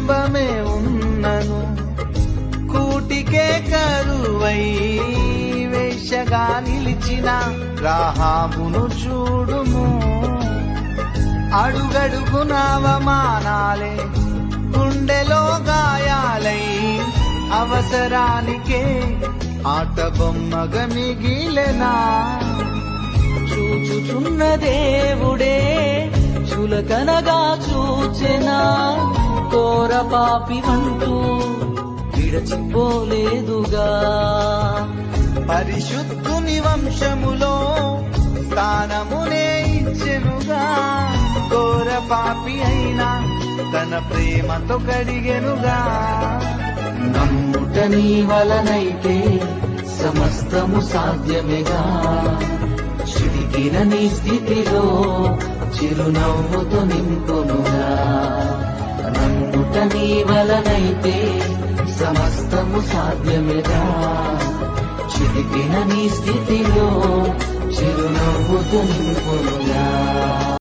కుటుంబమే ఉన్నను కూటికే కరువై వేషగా నిలిచిన రాహాబును చూడుము. అడుగడుగున అవమానాలే గుండెలో గాయాలై అవసరానికే ఆట బొమ్మగా మిగిలెనా. చూచుచున్న దేవుడే చులకనగా చూచెనా, కోర పాపి అంటూ విడచిపోలేదుగా. పరిశుద్ధుని వంశములో స్థానమునే ఇచ్చెనుగా, కోర పాపి అయినా తన ప్రేమతో కడిగెనుగా. నమ్ముట నీ వలనైతే సమస్తము సాధ్యమేగా, చిరికిన నీ స్థితిలో చిరునవ్వుతో నింపునుగా. నమ్ముట నీ వలనైతే సమస్తము సాధ్యమేగా, చిరికిన నీ స్థితిలో చిరునవ్వుతో నింపునుగా.